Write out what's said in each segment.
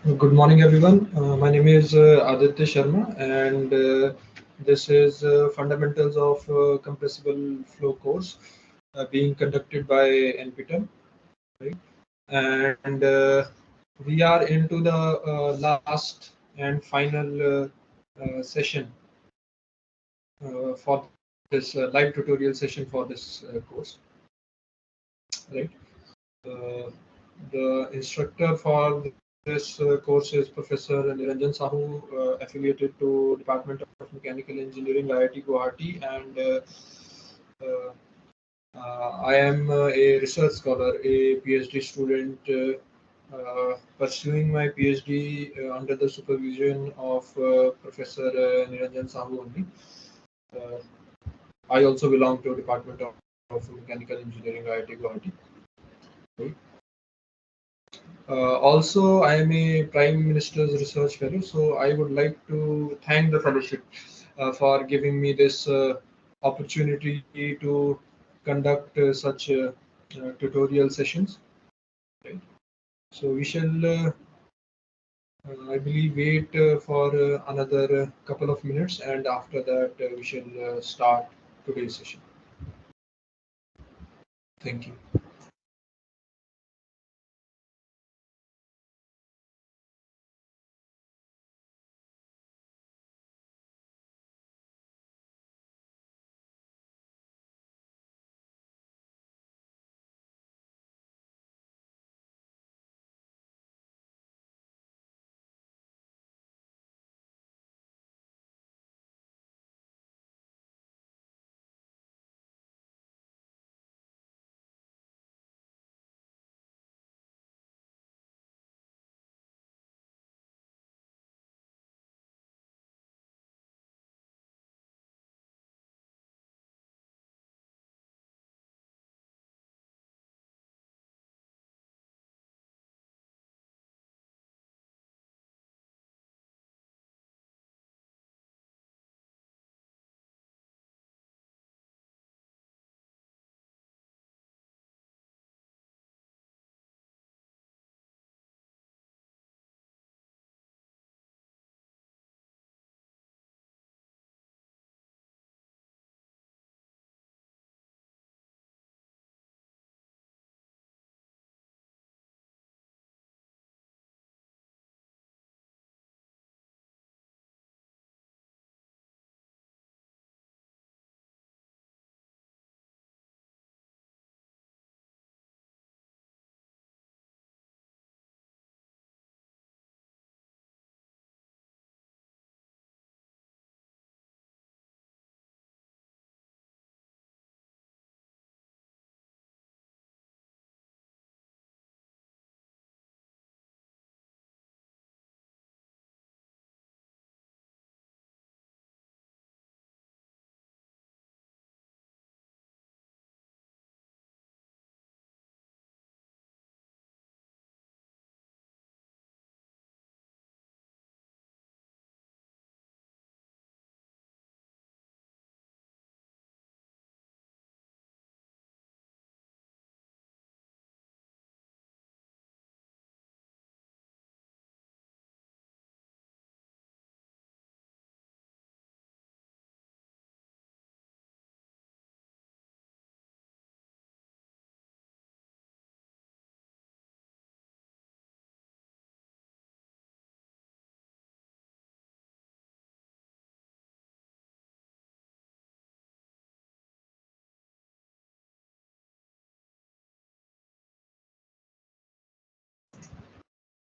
Good morning, everyone. My name is Aditya Sharma, and this is Fundamentals of Compressible Flow course being conducted by NPTEL, right? And we are into the last and final session for this live tutorial session for this course, right? Uh, the instructor for this course is Professor Niranjan Sahu, affiliated to Department of Mechanical Engineering, IIT Guwahati, and uh, I am a research scholar, a PhD student pursuing my PhD under the supervision of Professor Niranjan Sahu only. Uh, I also belong to Department of Mechanical Engineering, IIT Guwahati. Right? Also, I am a Prime Minister's Research Fellow, so I would like to thank the fellowship for giving me this opportunity to conduct such tutorial sessions. Right? So we shall, I believe, wait for another couple of minutes, and after that, we shall start today's session. Thank you.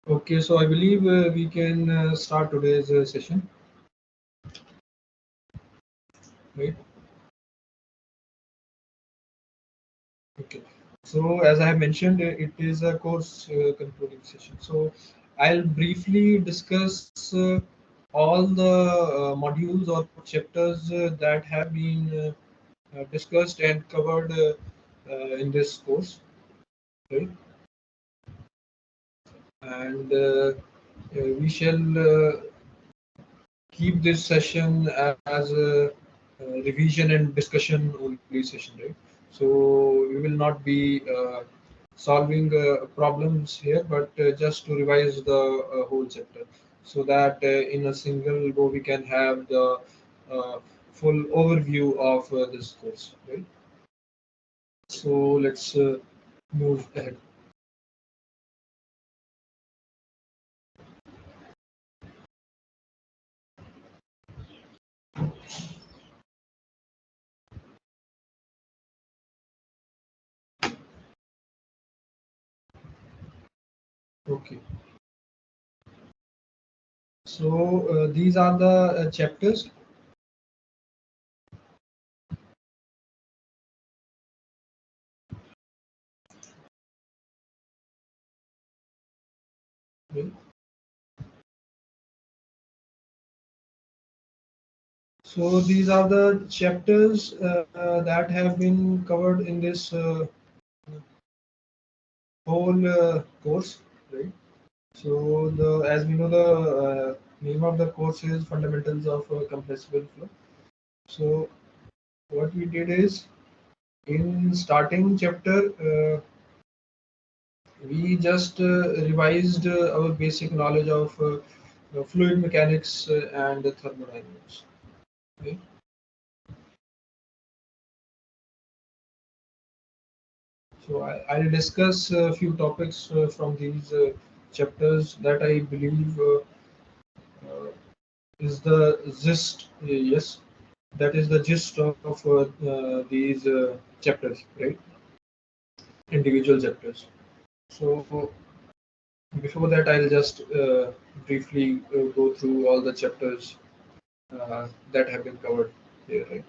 Okay, so I believe we can start today's session, right? Okay. So as I have mentioned, it is a course concluding session. So I'll briefly discuss all the modules or chapters that have been discussed and covered in this course, right? And we shall keep this session as a revision and discussion only session, right? So we will not be solving problems here, but just to revise the whole chapter, so that in a single go we can have the uh, full overview of this course, right? So let's move ahead. Okay. So these are the chapters. Okay. So these are the chapters that have been covered in this whole course, right? So the as we know, the name of the course is Fundamentals of Compressible Flow. So what we did is, in starting chapter, we just revised our basic knowledge of fluid mechanics and thermodynamics. Okay. So I'll discuss a few topics from these chapters that I believe uh, is the gist. Yes, that is the gist of these chapters, right? Individual chapters. So before that, I'll just briefly go through all the chapters that have been covered here, right?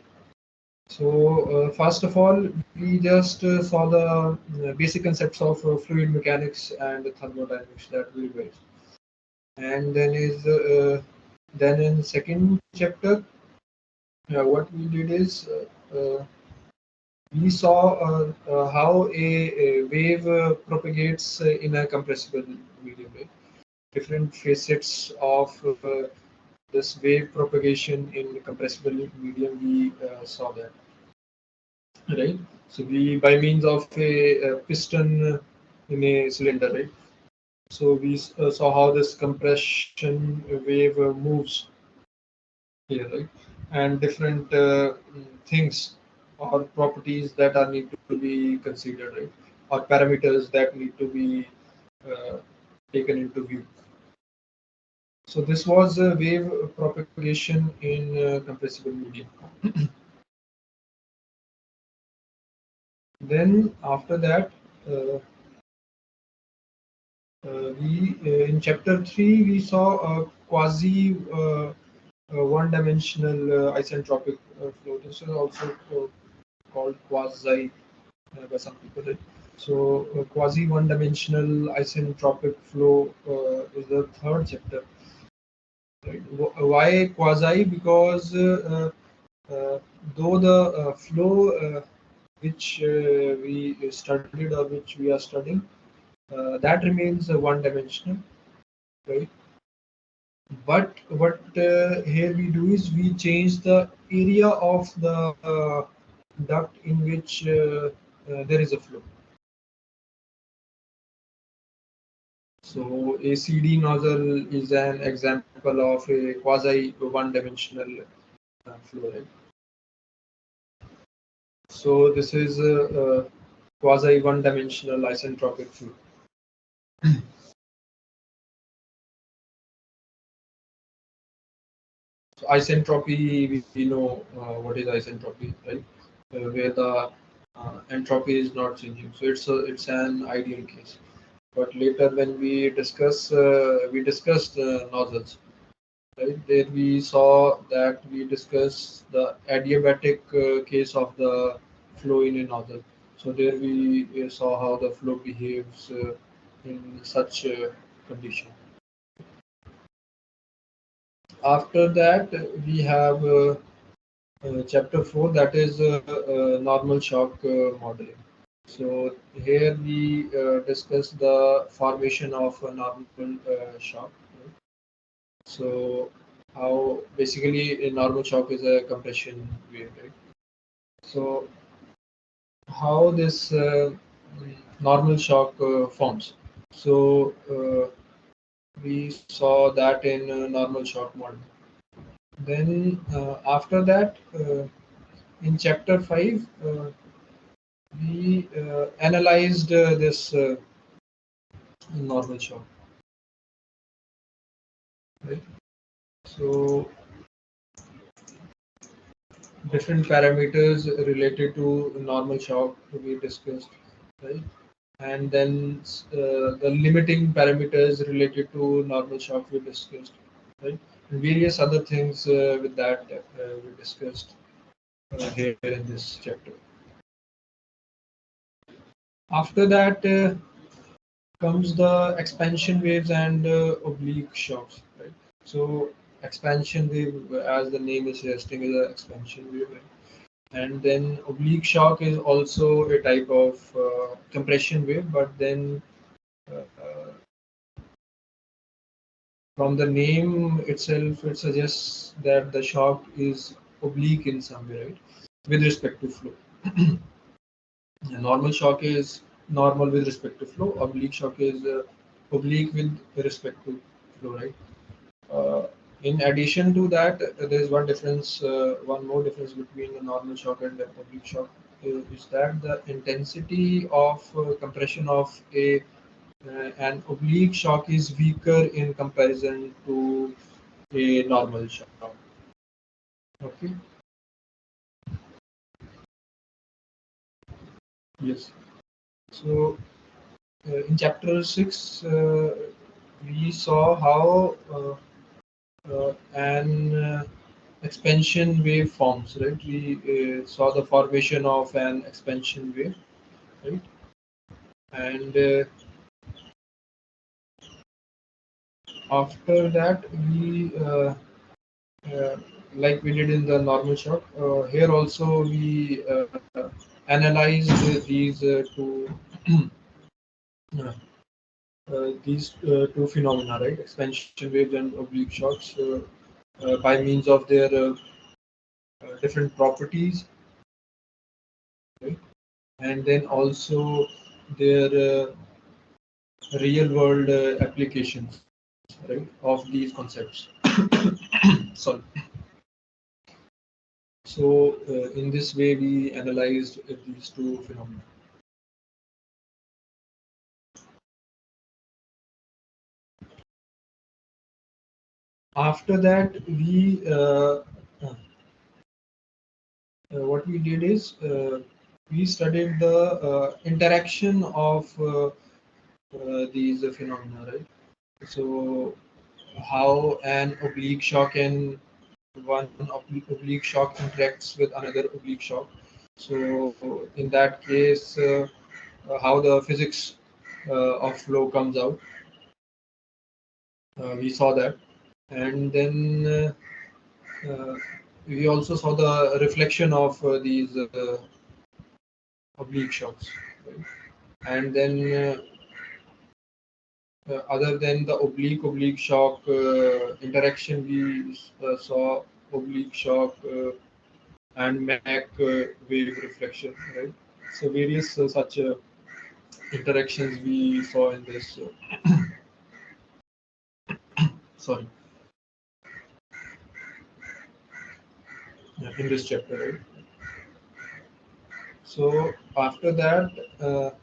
So first of all, we just saw the basic concepts of fluid mechanics and thermodynamics that we revised, and then in second chapter, what we did is we saw how a wave propagates in a compressible medium, right? Different facets of this wave propagation in compressible medium, we saw that, right? So we, by means of a piston in a cylinder, right? So we saw how this compression wave moves here, right? And different things or properties that are need to be considered, right? Or parameters that need to be uh, taken into view. So this was wave propagation in compressible medium. Then after that, uh, we in chapter 3 we saw a quasi one-dimensional isentropic flow. This is also called quasi by some people. Right? So quasi one-dimensional isentropic flow is the third chapter. Right? Why quasi? Because though the flow which we studied or which we are studying, that remains one-dimensional, right? But what here we do is we change the area of the duct in which there is a flow. So a CD nozzle is an example of a quasi one-dimensional flow, right? So this is a quasi one-dimensional isentropic flow. So isentropy, we know what is isentropy, right? Where the entropy is not changing. So it's an ideal case. But later when we discussed nozzles, right? There we saw that we discussed the adiabatic case of the flow in a nozzle. So there we saw how the flow behaves in such a condition. After that, we have chapter 4, that is normal shock modeling. So here we discuss the formation of a normal shock. So how basically a normal shock is a compression wave, right? So how this normal shock forms. So we saw that in normal shock model. Then after that, in chapter 5, we analyzed this normal shock. Right? So different parameters related to normal shock we discussed, right? And then the limiting parameters related to normal shock we discussed, right? And various other things with that we discussed here in this chapter. After that comes the expansion waves and oblique shocks, right? So expansion wave, as the name is suggesting, is an expansion wave, right? And then oblique shock is also a type of compression wave, but then from the name itself, it suggests that the shock is oblique in some way, right? With respect to flow. A normal shock is normal with respect to flow. Oblique shock is oblique with respect to flow, right? Uh, in addition to that, there is one difference, one more difference between a normal shock and a oblique shock is that the intensity of compression of an oblique shock is weaker in comparison to a normal shock. Okay. Yes. So in chapter 6, we saw how an expansion wave forms, right? We saw the formation of an expansion wave, right? And after that, we like we did in the normal shock. Here also we analyzed these two phenomena, right? Expansion waves and oblique shocks by means of their different properties, right? And then also their real world applications, right, of these concepts. Sorry. So in this way, we analyzed these two phenomena. After that, what we did is we studied the interaction of these phenomena, right? So how an oblique shock and one oblique shock interacts with another oblique shock. So in that case, how the physics of flow comes out. We saw that, and then we also saw the reflection of these oblique shocks. Right? And then other than the oblique shock interaction, we saw oblique shock and Mach wave reflection, right? So various such interactions we saw in this. Sorry, in this chapter, right? So after that,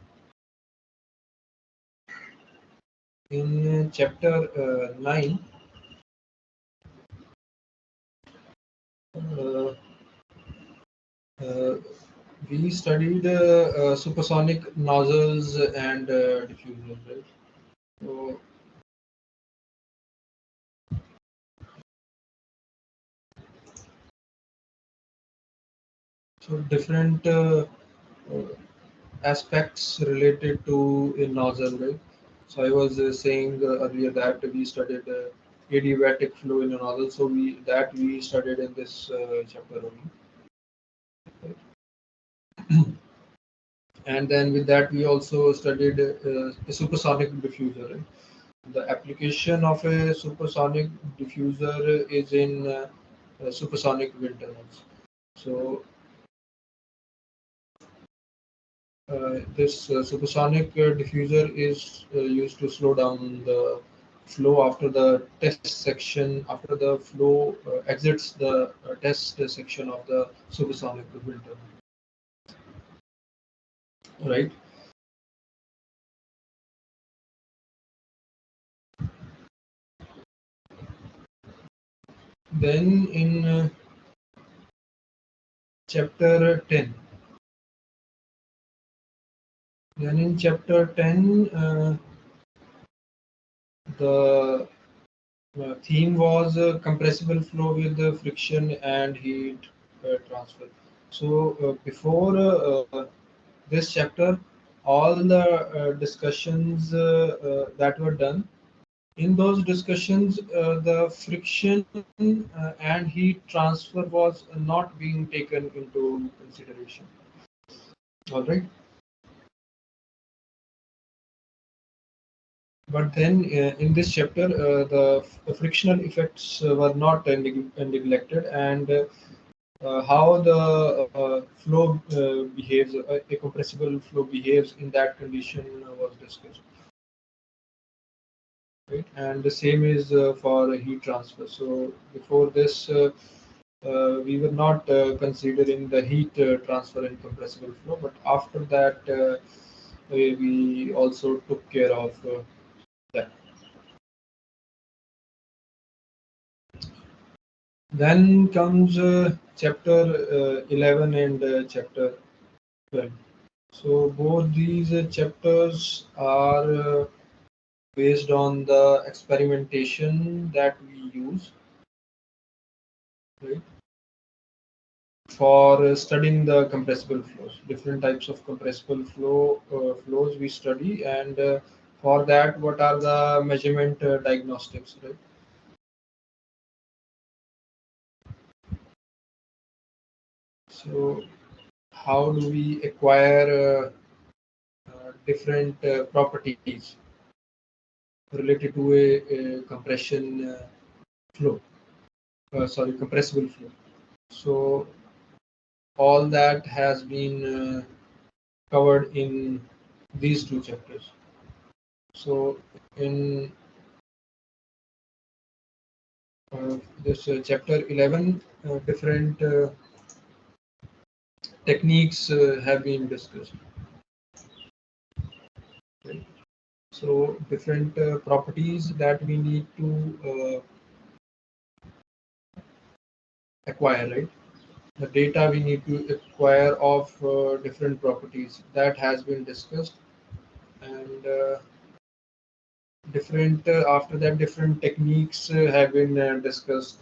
in chapter 9, uh, uh, we studied supersonic nozzles and diffusers, right? So, so different uh, aspects related to a nozzle, right? So I was saying earlier that we studied adiabatic flow in a nozzle, so we studied in this chapter only. And then with that we also studied a supersonic diffuser, right? The application of a supersonic diffuser is in supersonic wind tunnels. So this supersonic diffuser is used to slow down the flow after the test section, after the flow exits the test section of the supersonic filter, right? Then in chapter 10, then in chapter 10, the theme was compressible flow with friction and heat transfer. So before this chapter, all the discussions that were done, in those discussions, the friction and heat transfer was not being taken into consideration. All right. But then in this chapter, the frictional effects were not neglected, and how the flow behaves, a compressible flow behaves in that condition was discussed. Right? And the same is for heat transfer. So before this, we were not considering the heat transfer in compressible flow, but after that, we also took care of that. Then comes chapter 11 and chapter 12. So both these chapters are based on the experimentation that we use, right, for studying the compressible flows. Different types of compressible flows we study, and for that, what are the measurement diagnostics, right? So how do we acquire different properties related to a compression flow, sorry, compressible flow. So all that has been covered in these two chapters. So in this chapter 11, different techniques have been discussed. Right? So different properties that we need to acquire, right? The data we need to acquire of different properties that has been discussed, and different after that different techniques have been discussed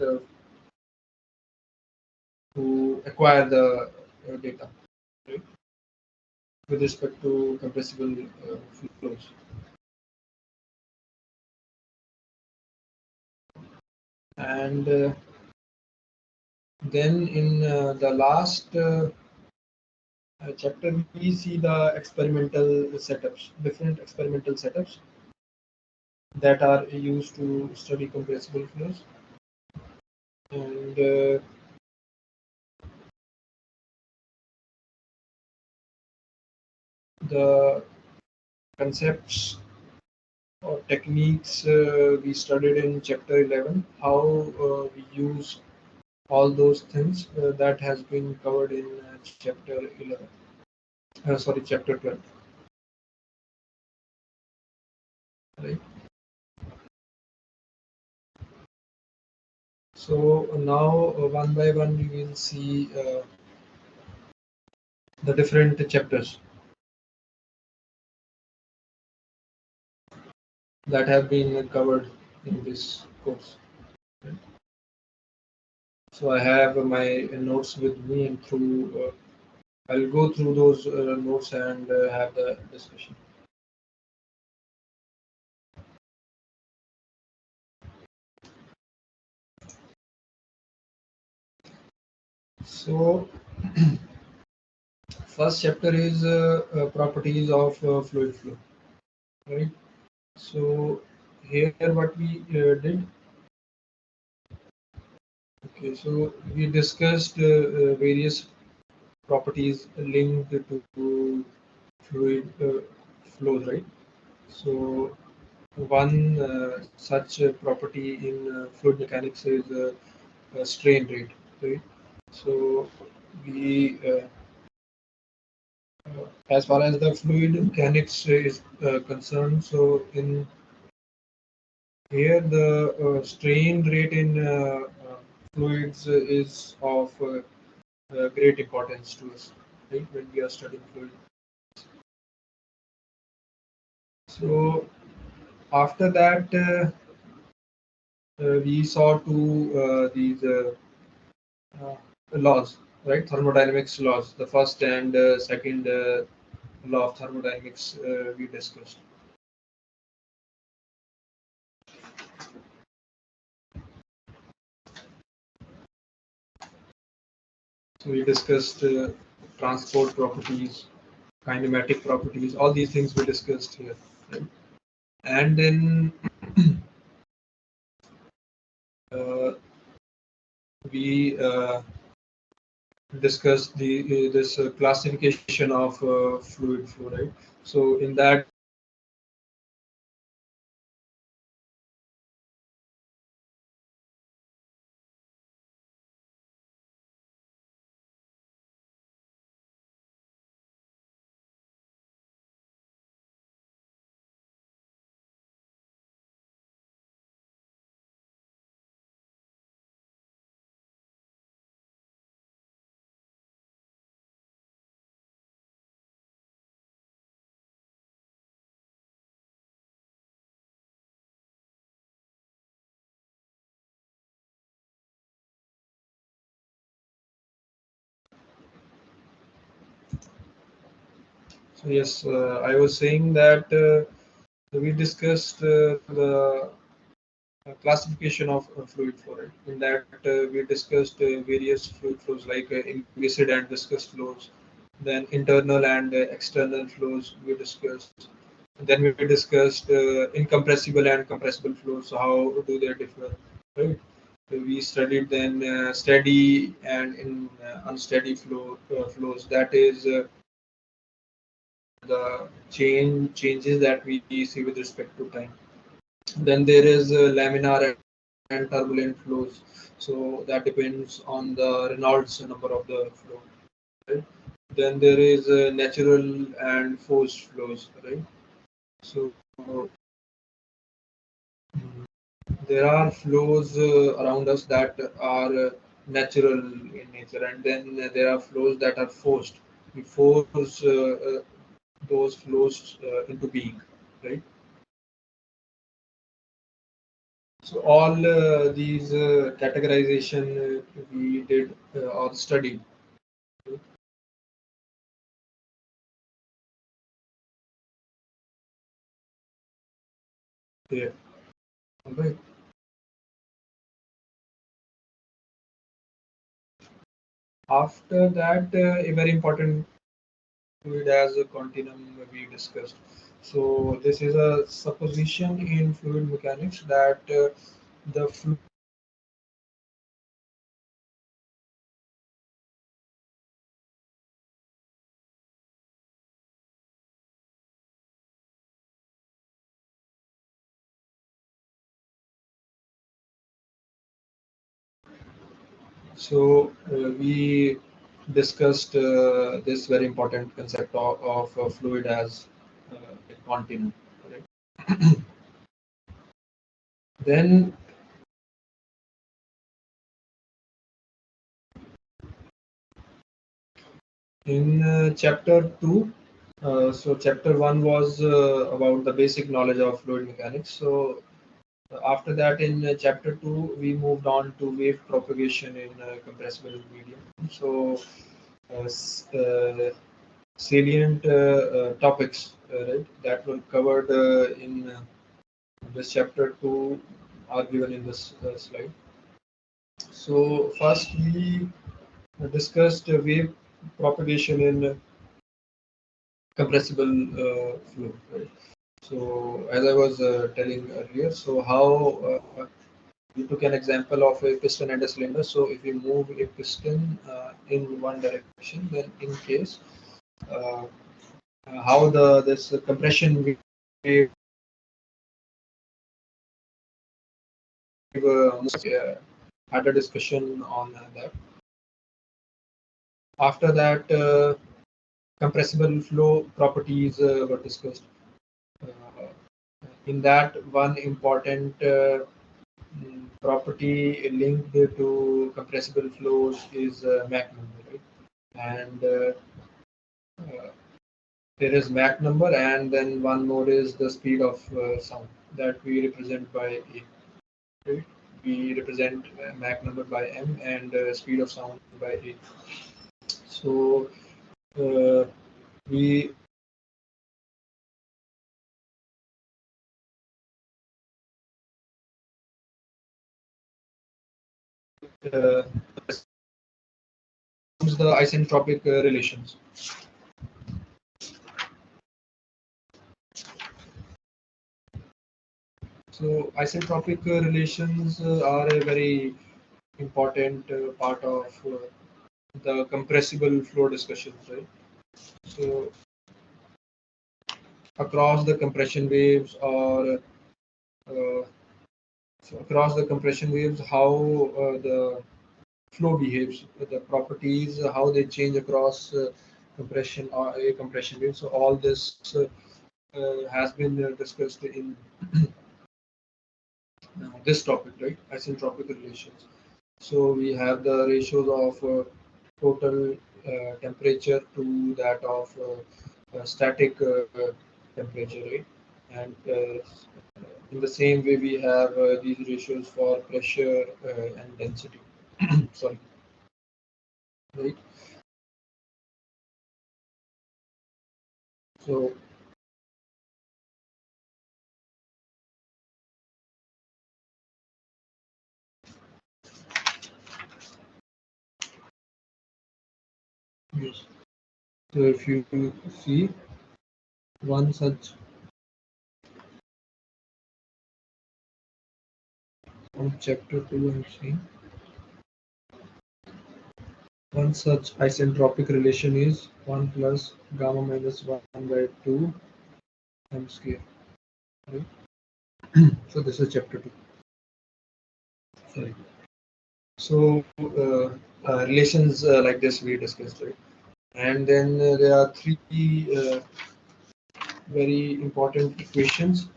to acquire the data, right, with respect to compressible flows. And then in the last chapter, we see the experimental setups, different experimental setups that are used to study compressible flows. And the concepts or techniques we studied in chapter 11, how we use all those things that has been covered in chapter 11, sorry, chapter 12, right? So now one by one we will see the different chapters that have been covered in this course, right? So I have my notes with me, and through I'll go through those notes and have the discussion. So first chapter is properties of fluid flow, right? So here what we did, okay, so we discussed various properties linked to fluid flows, right? So one such property in fluid mechanics is strain rate, right? So we as far as the fluid mechanics is concerned, so in here the strain rate in fluids is of great importance to us, right, when we are studying fluid. So after that, we saw these uh, laws, right? Thermodynamics laws. The first and second law of thermodynamics we discussed. So we discussed transport properties, kinematic properties, all these things we discussed here. Right? And then uh, we discussed this classification of fluid flow, right? So in that, so yes, I was saying that we discussed the classification of fluid flow, right? In that we discussed various fluid flows like implicit and viscous flows, then internal and external flows we discussed. And then we discussed incompressible and compressible flows. So how do they differ, right? So we studied then steady and in unsteady flows. That is the changes that we see with respect to time. Then there is laminar and turbulent flows. So that depends on the Reynolds number of the flow. Right? Then there is natural and forced flows. Right. So there are flows around us that are natural in nature, and then there are flows that are forced. We force those flows into being. Right. So all these categorization we did or studied. Yeah. All right. After that, a very important fluid as a continuum we discussed. So this is a supposition in fluid mechanics that the fluid. So we discussed this very important concept of fluid as a continuum. Right? Then in chapter 2, so chapter 1 was about the basic knowledge of fluid mechanics. So after that, in chapter 2, we moved on to wave propagation in compressible medium. So salient topics, right, that were covered in this chapter 2 are given in this slide. So first we discussed wave propagation in compressible flow. Right? So as I was telling earlier, so how we took an example of a piston and a cylinder. So if we move a piston in one direction, then in case uh, how this compression wave had a discussion on that. After that, compressible flow properties were discussed. In that, one important property linked to compressible flows is Mach number, right? And there is Mach number, and then one more is the speed of sound that we represent by A. Right? We represent Mach number by M and speed of sound by A. So we uh, the isentropic relations. So isentropic relations are a very important part of the compressible flow discussions, right? So across the compression waves or uh, so across the compression waves, how the flow behaves, the properties, how they change across compression or a compression wave. So all this has been discussed in this topic, right? Isentropic relations. So we have the ratios of total temperature to that of static temperature, right? And in the same way, we have these ratios for pressure and density. Sorry, right? So yes. So if you see one such from chapter 2, I'm saying one such isentropic relation is 1 plus gamma minus 1 by 2 m square. Right? So this is chapter 2. Sorry. So relations like this we discussed, right? And then there are three very important equations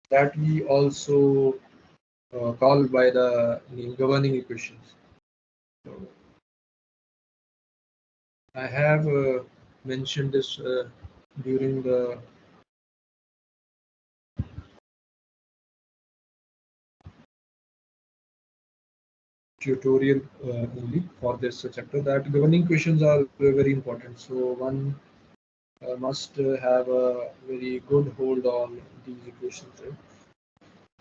that we also call by the name governing equations. So I have mentioned this during the tutorial only for this chapter, that governing equations are very important. So one must have a very good hold on these equations, right?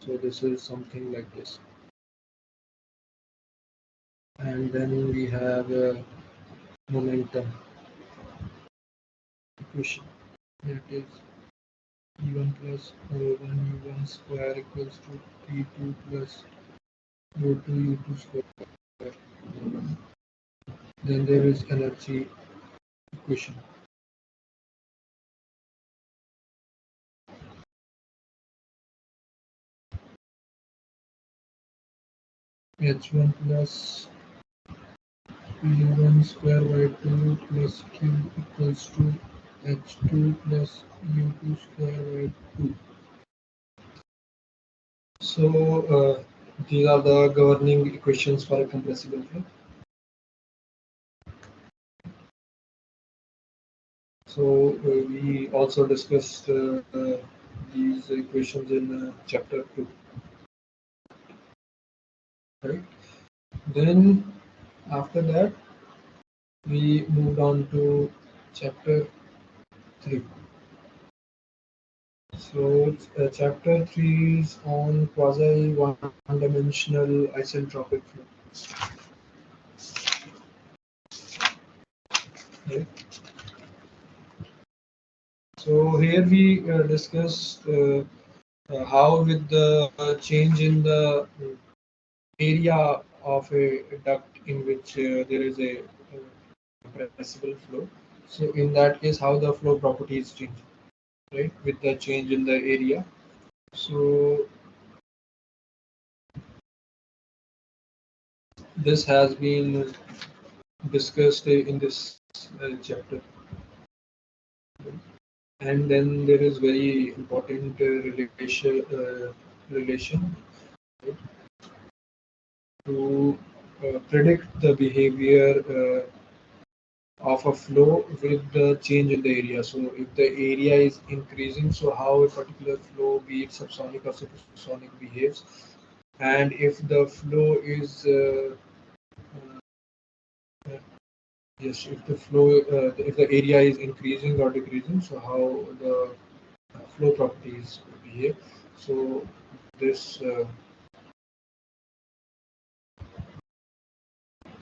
So this is something like this. And then we have a momentum equation. That is E1 plus O1 U1 square equals to P2 plus O2 U2 square. Then there is energy equation. H1 plus U1 square by 2 plus Q equals to H2 plus U2 square by 2. So these are the governing equations for a compressible flow. So we also discussed these equations in chapter 2, right? Then after that, we moved on to chapter 3. So chapter 3 is on quasi one-dimensional isentropic flow. Right? So here we discussed how with the change in the area of a duct in which there is a compressible flow. So in that case, how the flow properties change, right, with the change in the area. So this has been discussed in this chapter. And then there is very important relation right, to predict the behavior of a flow with the change in the area. So if the area is increasing, so how a particular flow, be it subsonic or supersonic, behaves, and if the flow is uh, yes, if the flow, if the area is increasing or decreasing, so how the flow properties behave. So this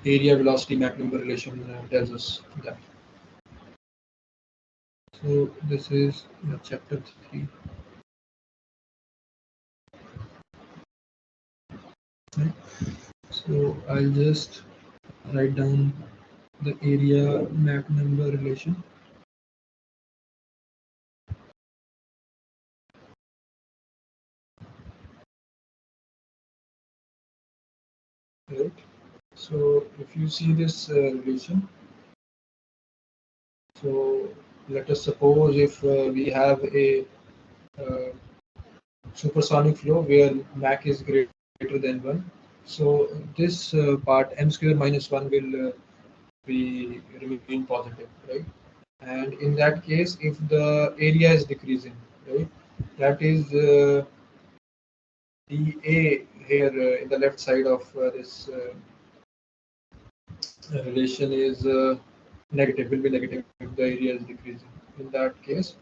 area velocity Mach number relation tells us that. So this is chapter 3. Right? So I'll just write down the area Mach number relation. Right. So if you see this relation, so let us suppose if we have a uh, supersonic flow where Mach is greater than 1. So this part m square minus 1 will be remain positive, right? And in that case, if the area is decreasing, right, that is dA here in the left side of this relation is negative, will be negative if the area is decreasing. In that case,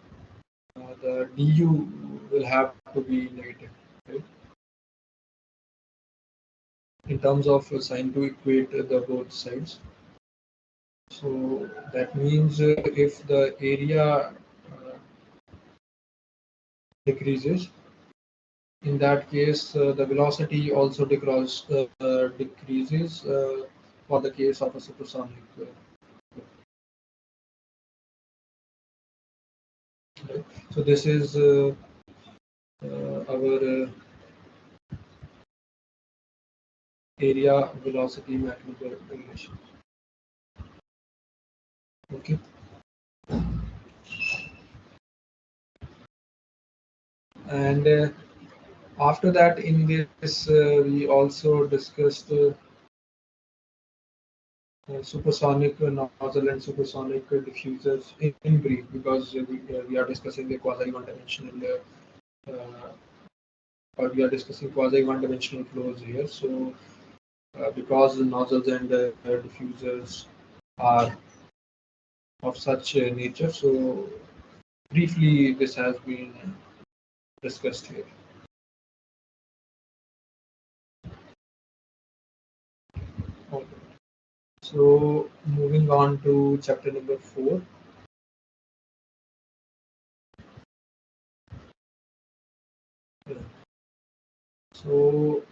the du will have to be negative, right? In terms of sign to equate the both sides. So that means if the area decreases, in that case the velocity also decreases for the case of a supersonic. Right? So this is our area velocity mathematical relation. Okay. And after that, in this, we also discussed supersonic nozzle and supersonic diffusers in brief, because we are discussing the quasi one-dimensional or we are discussing quasi one-dimensional flows here. So because the nozzles and diffusers are of such nature, so briefly this has been discussed here. Okay. So moving on to chapter number 4. So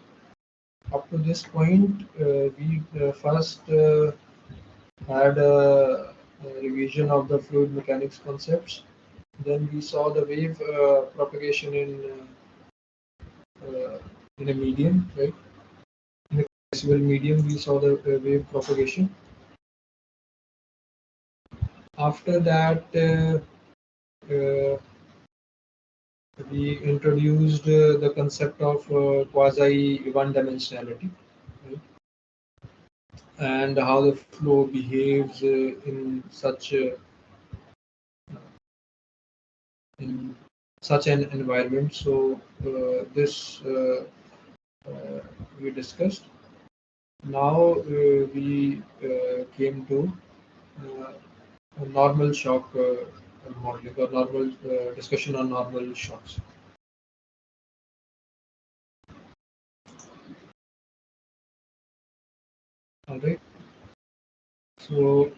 up to this point, we first had a revision of the fluid mechanics concepts. Then we saw the wave propagation in a medium, right? In a compressible medium, we saw the wave propagation. After that, uh, we introduced the concept of quasi one-dimensionality, right? And how the flow behaves in such an environment. So this uh, we discussed. Now we came to uh, a normal shock modeling or normal discussion on normal shocks. All right. So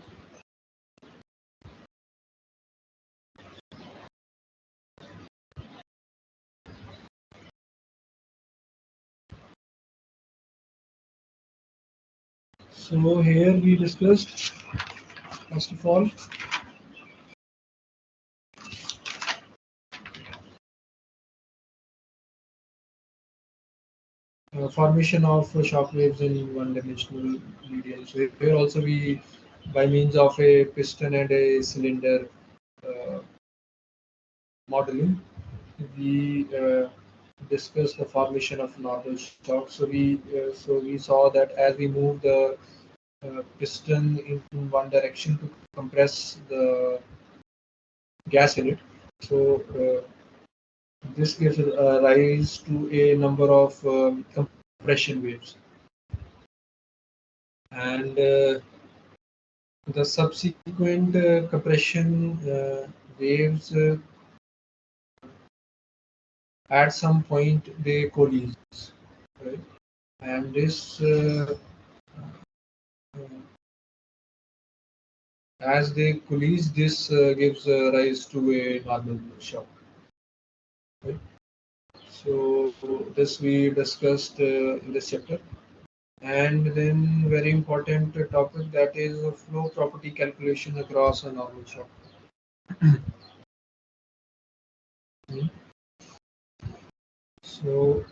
here we discussed first of all formation of shock waves in one-dimensional medium. So here also we, by means of a piston and a cylinder uh, modeling, we discussed the formation of normal shock. So we saw that as we move the piston in one direction to compress the gas in it, so this gives rise to a number of compression waves, and the subsequent compression waves at some point they collides, right? And this as they collides, this gives rise to a normal shock, right? So this we discussed in this chapter. And then very important topic, that is flow property calculation across a normal shock. Hmm. So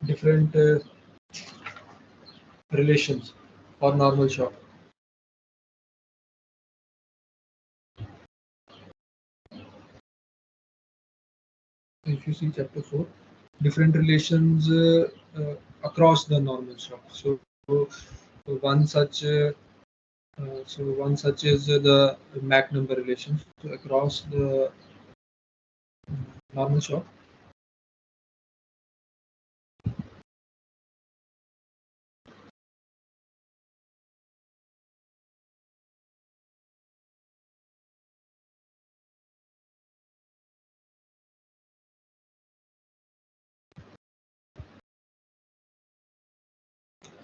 different relations for normal shock. If you see chapter 4, different relations across the normal shock. So one such one such is the Mach number relation. So across the normal shock.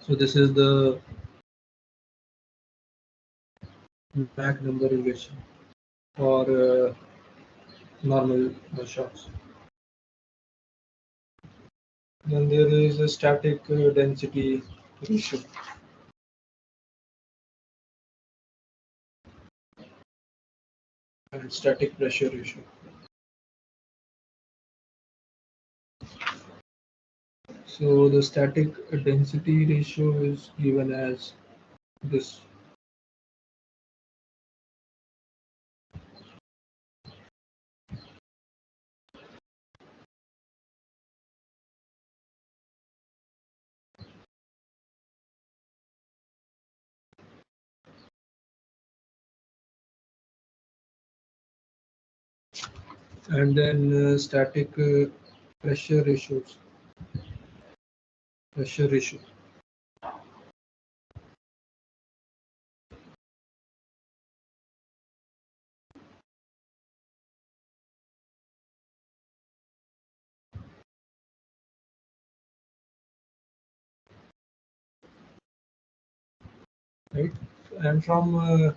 So this is the Mach number relation for normal shocks. Then there is a static density ratio. And static pressure ratio. So the static density ratio is given as this. And then static pressure ratios. Pressure ratio. Right. And from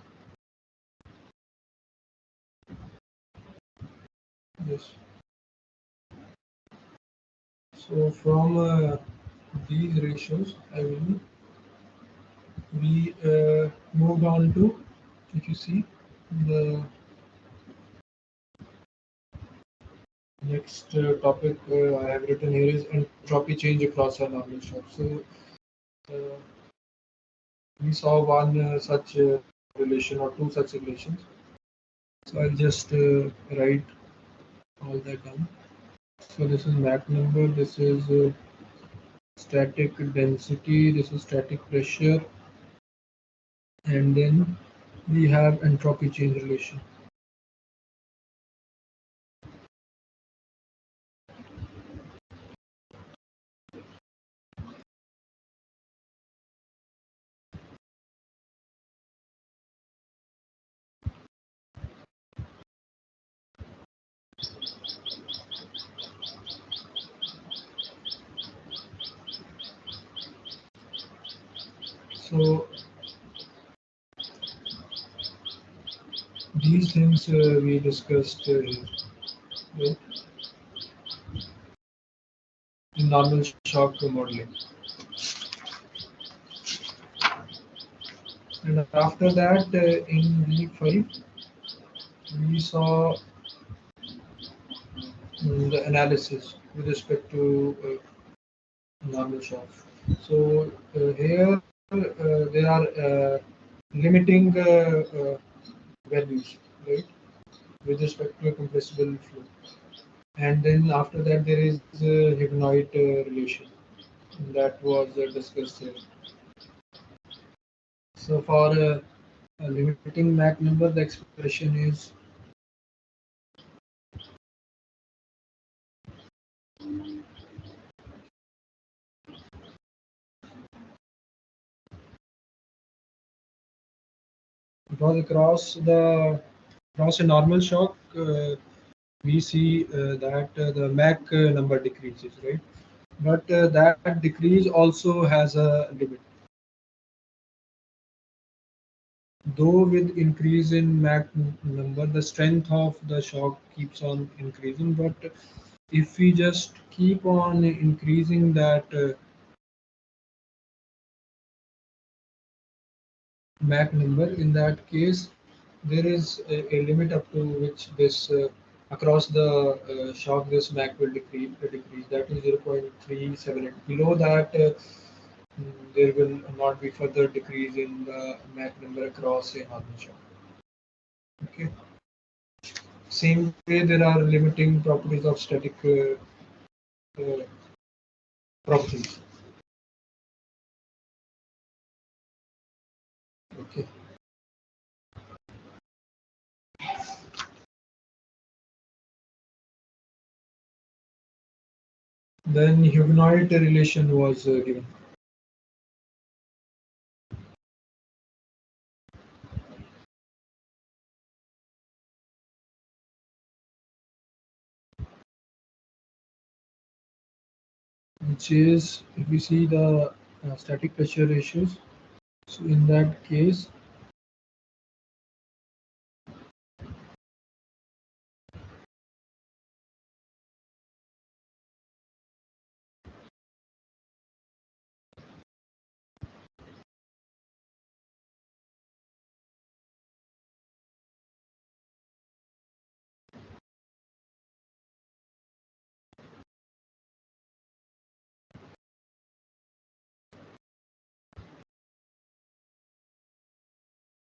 this. So from these ratios, I will we moved on to, if you see, the next topic I have written here is entropy change across a normal shock. So uh, we saw one such relation or two such relations. So I'll just write all that down. So this is Mach number, this is static density, this is static pressure, and then we have entropy change relation. So these things we discussed right, in normal shock modeling. And after that, in week 5, we saw the analysis with respect to normal shock. So here there are limiting values, right, with respect to a compressible flow. And then after that there is Hibnoid relation that was discussed here. So for a limiting Mach number, the expression is because across a normal shock, we see that the Mach number decreases, right? But that decrease also has a limit. Though with increase in Mach number, the strength of the shock keeps on increasing. But if we just keep on increasing that Mach number, in that case, there is a limit up to which this across the shock this Mach will decrease. That is 0.378. Below that, there will not be further decrease in the Mach number across a normal shock. Okay. Same way, there are limiting properties of static uh, properties. Okay. Then humanoid relation was given. Which is if we see the static pressure ratios. So in that case,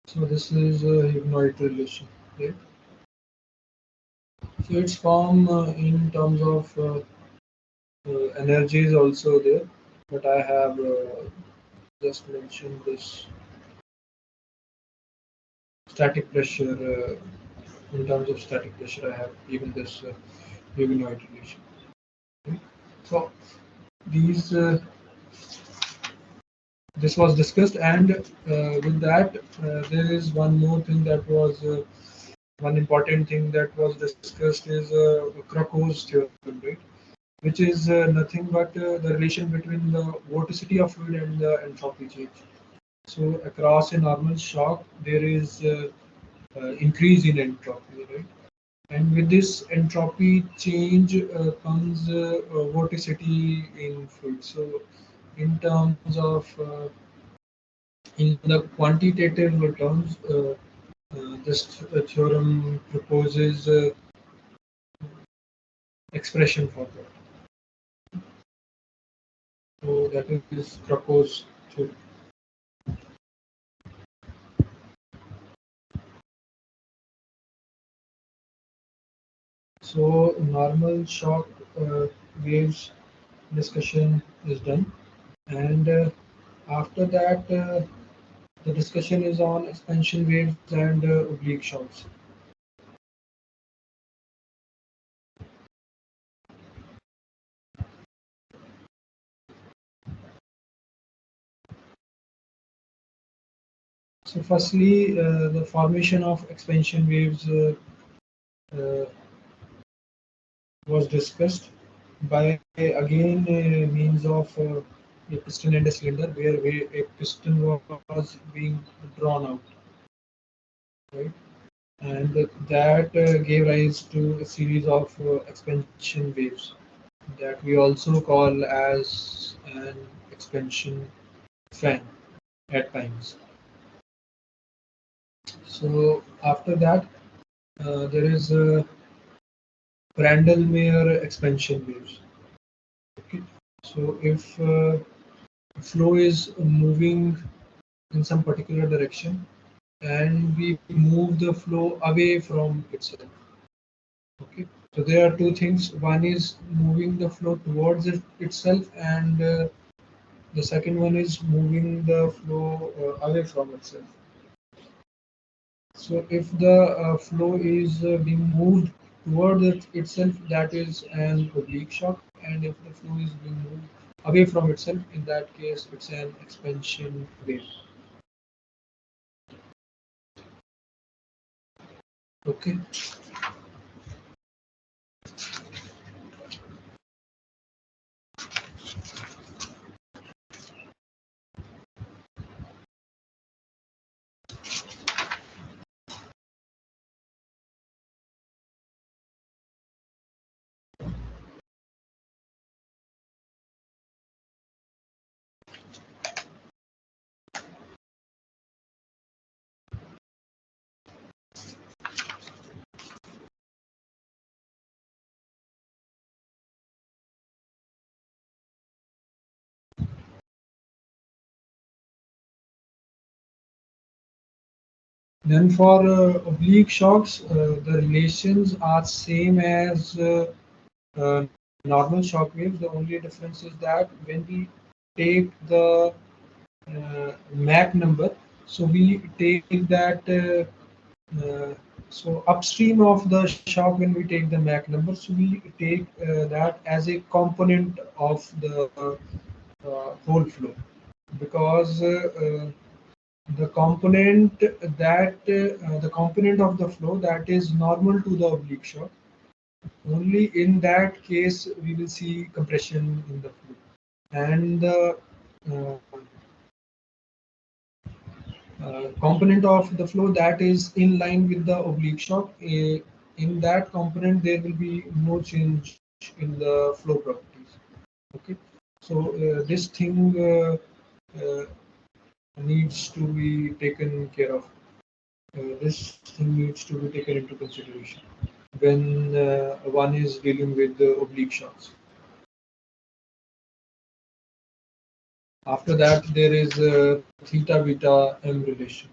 so this is a humanoid relation, right? So its form in terms of energy is also there, but I have just mentioned this static pressure. In terms of static pressure, I have given this humanoid relation. Okay? So these this was discussed, and with that, there is one more thing that was one important thing that was discussed is Krokow's theorem, right? Which is nothing but the relation between the vorticity of fluid and the entropy change. So across a normal shock, there is increase in entropy, right? And with this entropy change comes vorticity in fluid. So in terms of in the quantitative terms, this theorem proposes expression for that. So that is proposed theorem. So normal shock waves discussion is done, and after that the discussion is on expansion waves and oblique shocks. So firstly, the formation of expansion waves uh, was discussed by again means of a piston and a cylinder where a piston was being drawn out, right? And that gave rise to a series of expansion waves that we also call as an expansion fan at times. So after that, there is Prandtl-Meyer expansion waves. Okay, so if flow is moving in some particular direction and we move the flow away from itself. Okay, so there are two things. One is moving the flow towards itself, and the second one is moving the flow away from itself. So if the flow is being moved toward itself, that is an oblique shock, and if the flow is being moved away from itself, in that case, it's an expansion wave. Okay. Then for oblique shocks, the relations are same as normal shock waves. The only difference is that when we take the Mach number, so we take that so upstream of the shock when we take the Mach number, so we take that as a component of the whole flow, because the component the component of the flow that is normal to the oblique shock, only in that case we will see compression in the flow, and the component of the flow that is in line with the oblique shock, in that component there will be no change in the flow properties. Okay, so this thing uh, needs to be taken care of. This thing needs to be taken into consideration when one is dealing with the oblique shocks. After that, there is theta beta m relation.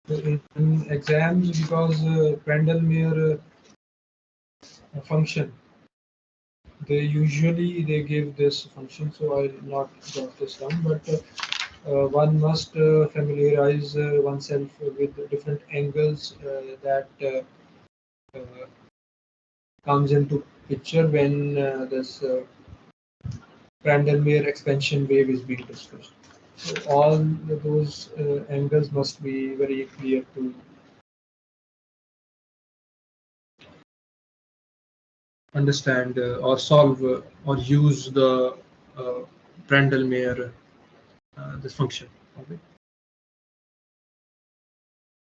So in exams, because Prandtl-Meyer function, they give this function, so I not got this down, but one must familiarize oneself with the different angles that uh, comes into picture when this Prandtl-Meyer expansion wave is being discussed. So all those angles must be very clear to understand or solve or use the uh, Prandtl-Meyer this function. Okay.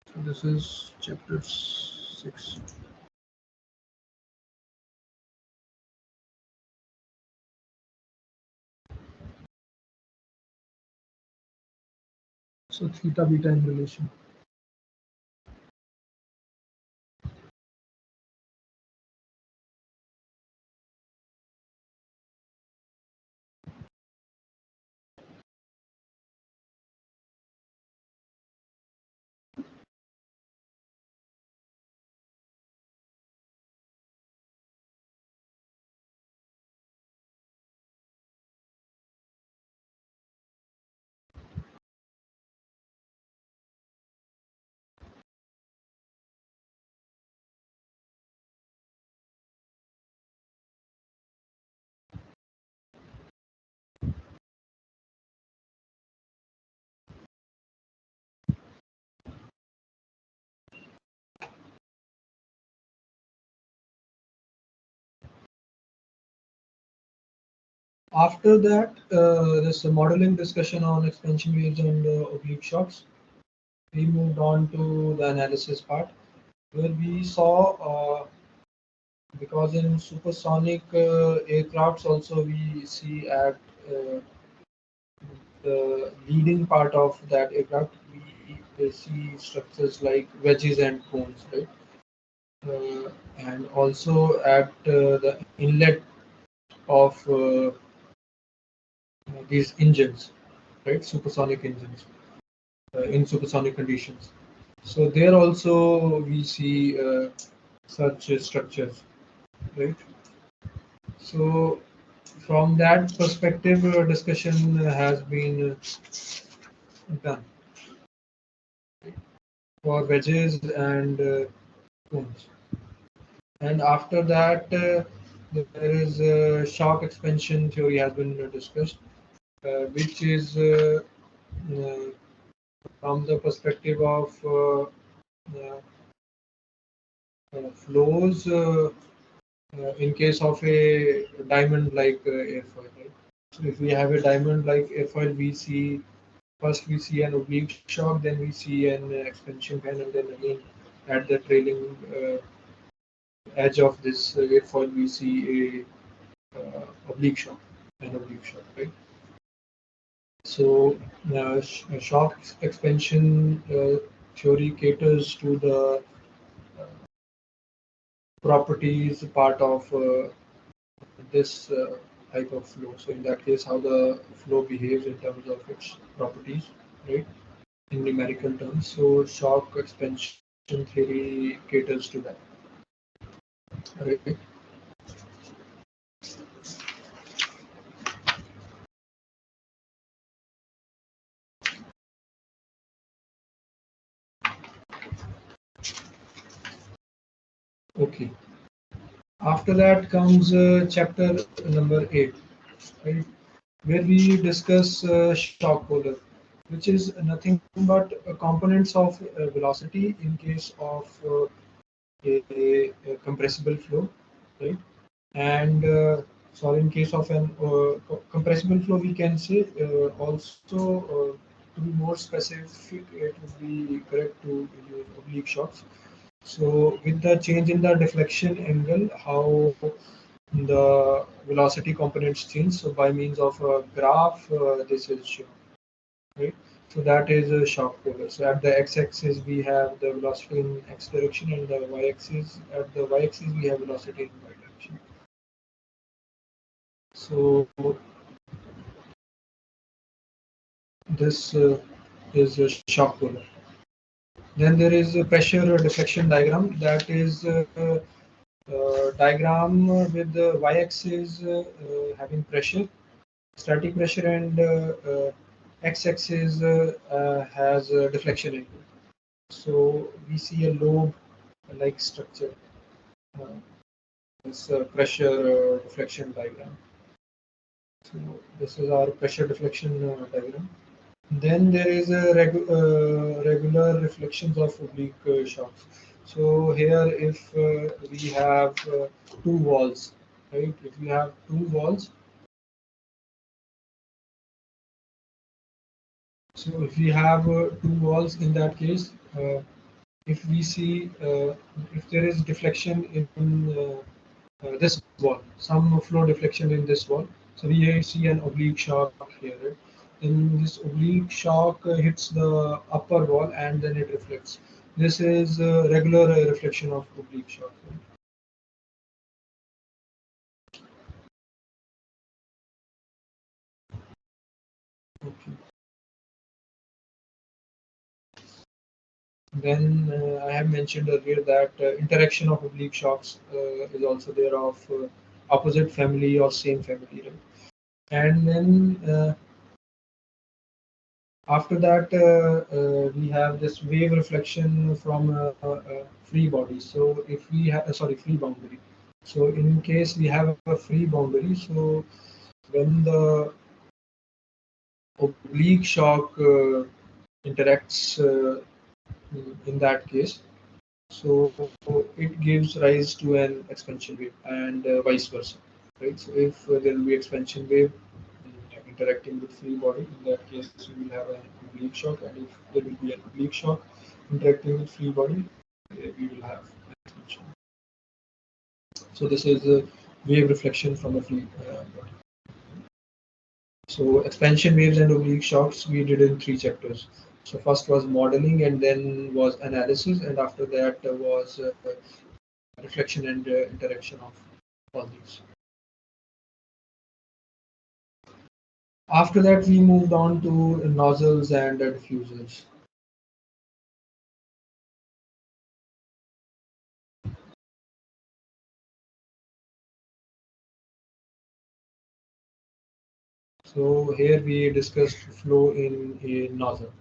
So this is chapter 6. So theta beta in relation. After that, this modeling discussion on expansion waves and oblique shocks, we moved on to the analysis part, where we saw because in supersonic aircrafts also we see at the leading part of that aircraft we see structures like wedges and cones, right? And also at the inlet of these engines, right? Supersonic engines in supersonic conditions. So there also we see such structures, right? So from that perspective, discussion has been done for wedges and cones. And after that, there is shock expansion theory has been discussed, which is uh, from the perspective of flows in case of a diamond-like airfoil. Right? So if we have a diamond-like airfoil, we see first we see an oblique shock, then we see an expansion fan, and then again at the trailing edge of this airfoil, we see a oblique shock, an oblique shock, right? So shock expansion theory caters to the properties part of this type of flow. So in that case, how the flow behaves in terms of its properties, right? In numerical terms. So shock expansion theory caters to that, right? Okay. After that comes chapter number 8, right? Where we discuss shock polar, which is nothing but components of velocity in case of a compressible flow, right? And sorry, in case of an compressible flow, we can say also to be more specific, it would be correct to use oblique shocks. So with the change in the deflection angle, how the velocity components change. So by means of a graph, this is shown, right? So that is a shock polar. So at the x-axis we have the velocity in x direction, and the y-axis at the y-axis we have velocity in y direction. So this is a shock polar. Then there is a pressure deflection diagram, that is diagram with the y-axis having pressure, static pressure, and x-axis has deflection angle. So we see a lobe-like structure. Uh, this pressure deflection diagram. So this is our pressure deflection diagram. Then there is a regular reflections of oblique shocks. So here, if we have two walls, right? If we have two walls, so if we have two walls, in that case, if we see if there is deflection in this wall, some flow deflection in this wall, so we see an oblique shock here, right? Then this oblique shock hits the upper wall and then it reflects. This is a regular reflection of oblique shock, right? Okay. Then I have mentioned earlier that interaction of oblique shocks is also there of opposite family or same family, right? And then after that, we have this wave reflection from free body. So if we have, sorry, free boundary. So in case we have a free boundary, so when the oblique shock interacts in that case, so it gives rise to an expansion wave and vice versa, right? So if there will be expansion wave interacting with free body, in that case we will have an oblique shock, and if there will be an oblique shock interacting with free body, we will have an expansion. So this is a wave reflection from a free body. So expansion waves and oblique shocks we did in 3 chapters. So first was modeling, and then was analysis, and after that was reflection and interaction of all these. After that, we moved on to nozzles and diffusers. So here we discussed flow in a nozzle,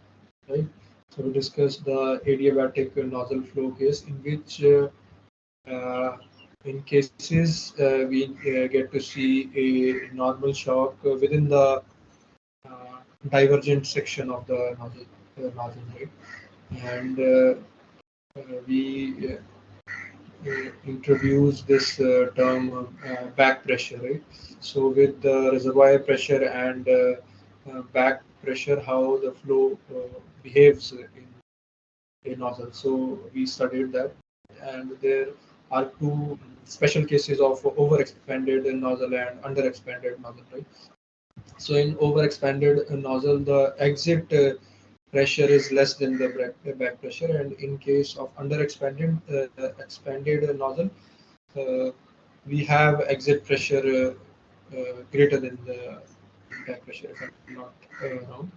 right? So we discussed the adiabatic nozzle flow case, in which uh, in cases we get to see a normal shock within the divergent section of the nozzle, right? And we introduce this term back pressure, right? So with the reservoir pressure and back pressure, how the flow behaves in a nozzle. So we studied that, and there are two special cases of overexpanded nozzle and underexpanded nozzle, right? So in overexpanded nozzle, the exit pressure is less than the back pressure, and in case of underexpanded expanded nozzle, uh, we have exit pressure greater than the back pressure, if I'm not wrong,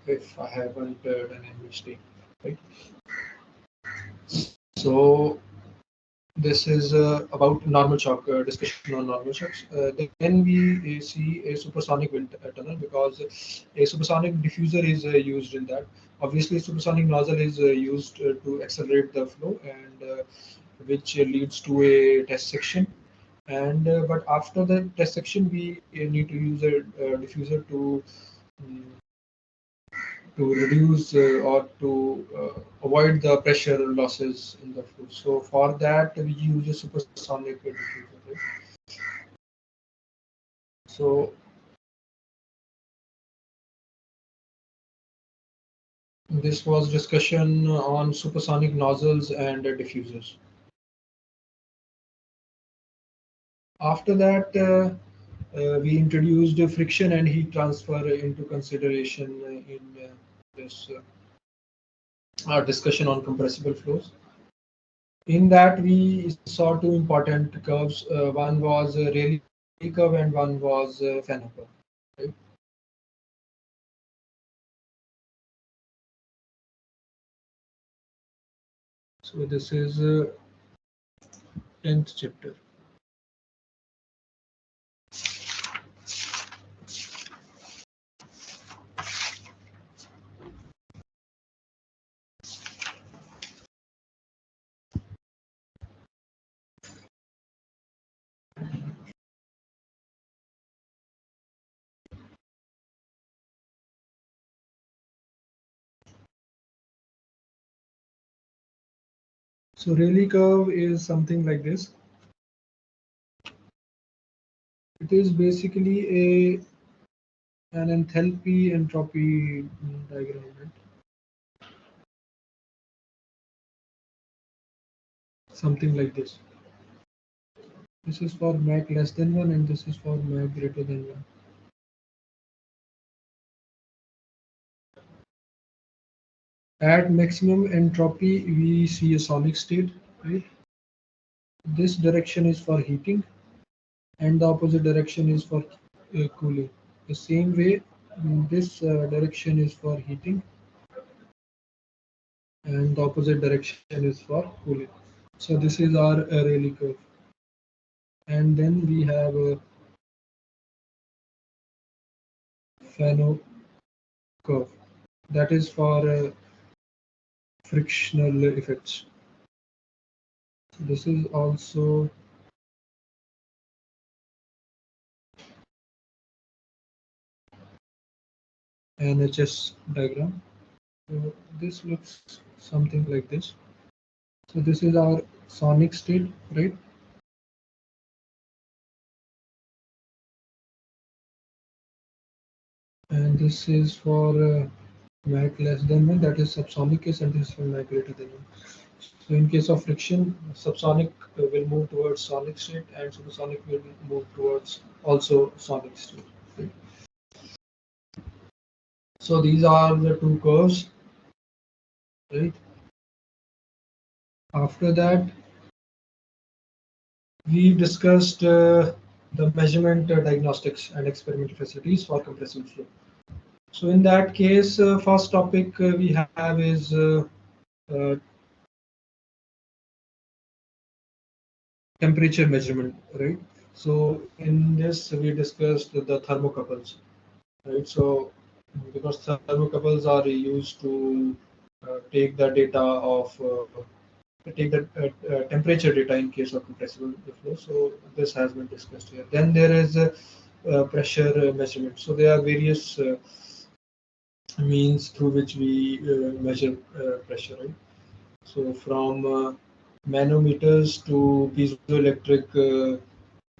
if I haven't done any mistake, right? So this is about normal shock, discussion on normal shocks. Then we see a supersonic wind tunnel, because a supersonic diffuser is used in that. Obviously, supersonic nozzle is used to accelerate the flow, and which leads to a test section. And but after the test section, we need to use a diffuser mm, to reduce or to avoid the pressure losses in the flow. So for that, we use a supersonic diffuser, right? So this was discussion on supersonic nozzles and diffusers. After that, we introduced friction and heat transfer into consideration in this our discussion on compressible flows. In that, we saw two important curves. One was Rayleigh curve and one was Fano curve. Right? So this is 10th chapter. So Rayleigh curve is something like this. It is basically an enthalpy entropy diagram. Right? Something like this. This is for Mach less than 1 and this is for Mach greater than 1. At maximum entropy, we see a sonic state, right? This direction is for heating and the opposite direction is for cooling. The same way, this direction is for heating and the opposite direction is for cooling. So this is our Rayleigh curve. And then we have a Fano curve. That is for frictional effects. So this is also an HS diagram. So this looks something like this. So this is our sonic state, right? And this is for Mach less than 1, that is subsonic case, and this is for Mach greater than 1. So in case of friction, subsonic will move towards sonic state and supersonic will move towards also sonic state. Right? So these are the two curves, right? After that, we discussed the measurement diagnostics and experimental facilities for compressible flow. So in that case, first topic we have is uh, temperature measurement, right? So in this we discussed the thermocouples, right? So because thermocouples are used to take the data of take the temperature data in case of compressible flow. So this has been discussed here. Then there is pressure measurement. So there are various means through which we measure pressure, right? So from manometers to piezoelectric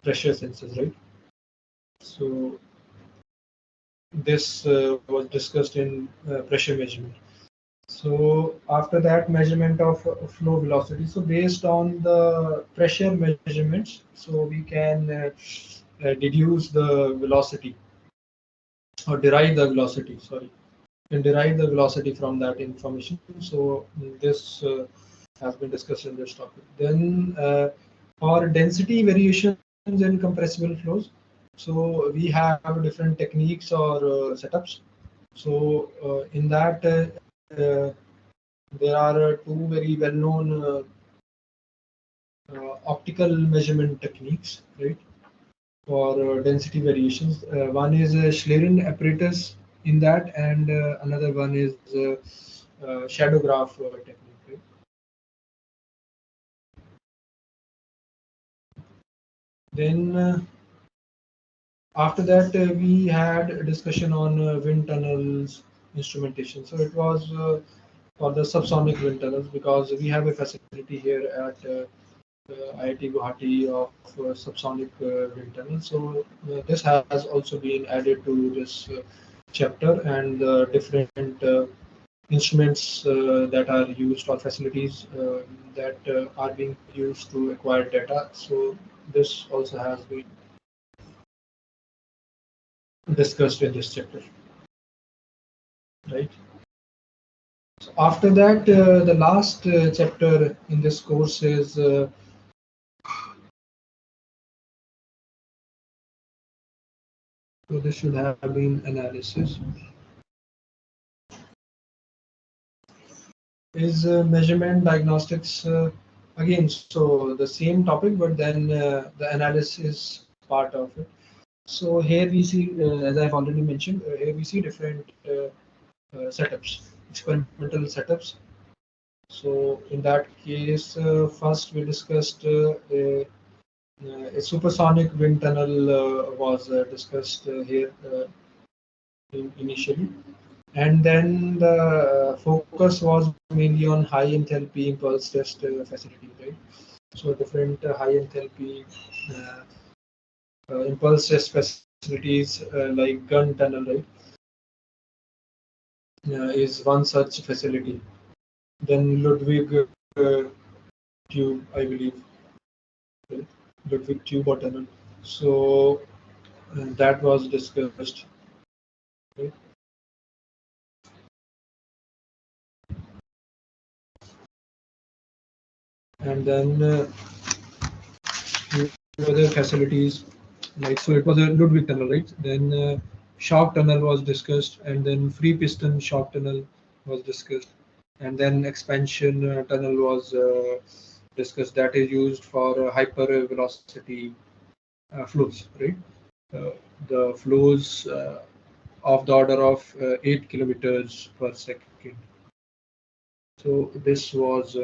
pressure sensors, right? So this was discussed in pressure measurement. So after that, measurement of flow velocity. So based on the pressure measurements, so we can deduce the velocity or derive the velocity. Sorry, can derive the velocity from that information. So this has been discussed in this topic. Then for density variations in compressible flows, so we have different techniques or setups. So in that there are two very well-known optical measurement techniques, right, for density variations. One is Schlieren apparatus in that, and another one is shadow graph technique. Right? Then after that, we had a discussion on wind tunnels instrumentation. So it was for the subsonic wind tunnels because we have a facility here at IIT Guwahati of subsonic wind tunnel. So this has also been added to this chapter, and different instruments that are used or facilities that are being used to acquire data. So this also has been discussed in this chapter, right? So after that, the last chapter in this course is so this should have been analysis. Is measurement diagnostics again, so the same topic, but then the analysis part of it. So here we see, as I've already mentioned, here we see different setups, experimental setups. So in that case, first we discussed a supersonic wind tunnel was discussed here initially. And then the focus was mainly on high enthalpy impulse test facility, right? So different high enthalpy uh, impulse test facilities like gun tunnel, right, is one such facility. Then Ludwig tube, I believe, right? Ludwig tube or tunnel. So that was discussed, right? And then few other facilities, like so it was a Ludwig tunnel, right? Then shock tunnel was discussed, and then free piston shock tunnel was discussed, and then expansion tunnel was discussed. That is used for hyper velocity flows, right? Uh, the flows of the order of 8 kilometers per second. So this was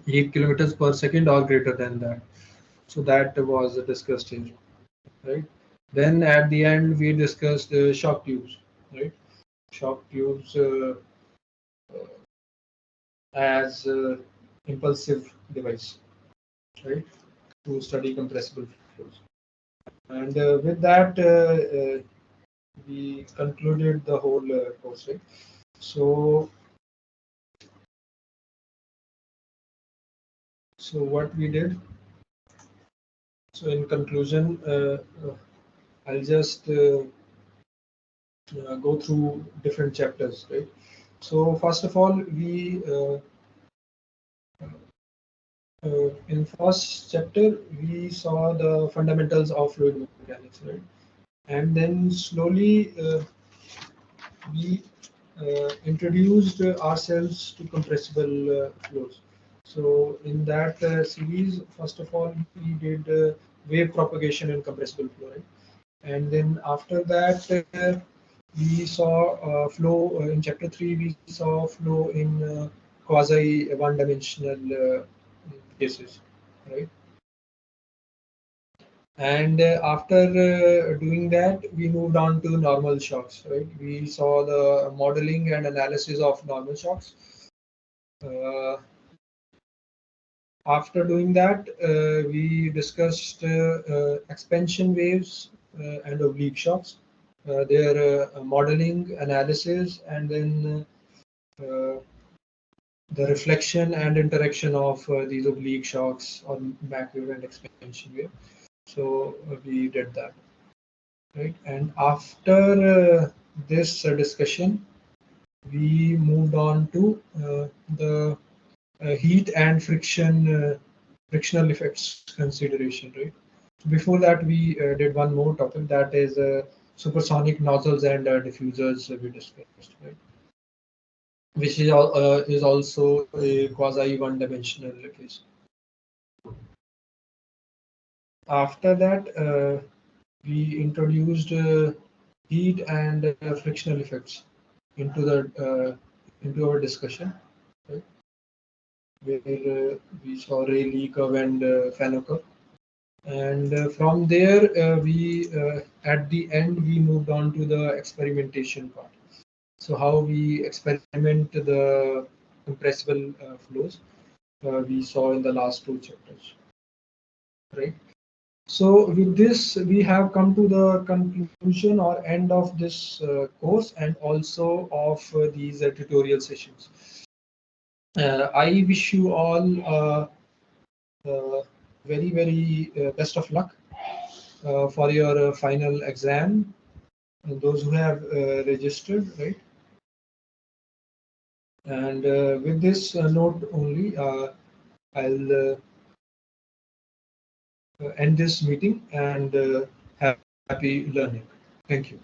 8 kilometers per second or greater than that. So that was discussed here, right? Then at the end we discussed shock tubes, right? Shock tubes as impulsive device, right? To study compressible flows. And with that, we concluded the whole course, right? So, so what we did. So in conclusion, I'll just go through different chapters, right? So first of all, we in first chapter we saw the fundamentals of fluid mechanics, right? And then slowly we introduced ourselves to compressible flows. So in that series, first of all, we did wave propagation in compressible flow, right? And then after that, we saw flow in chapter 3. We saw flow in quasi one-dimensional cases, right? And after doing that, we moved on to normal shocks, right? We saw the modeling and analysis of normal shocks. After doing that, we discussed expansion waves and oblique shocks, their modeling, analysis, and then the reflection and interaction of these oblique shocks on back wave and expansion wave. So we did that, right? And after this discussion, we moved on to the heat and frictional effects consideration, right? Before that, we did one more topic, that is supersonic nozzles and diffusers we discussed, right? Which is also a quasi one-dimensional case. After that, we introduced heat and frictional effects into the into our discussion, right? Where we saw Rayleigh curve and Fano curve. And from there, we at the end we moved on to the experimentation part. So how we experiment the compressible flows we saw in the last two chapters, right? So with this, we have come to the conclusion or end of this course and also of these tutorial sessions. I wish you all very best of luck for your final exam. Those who have registered, right? And with this note only, I'll end this meeting and happy learning. Thank you.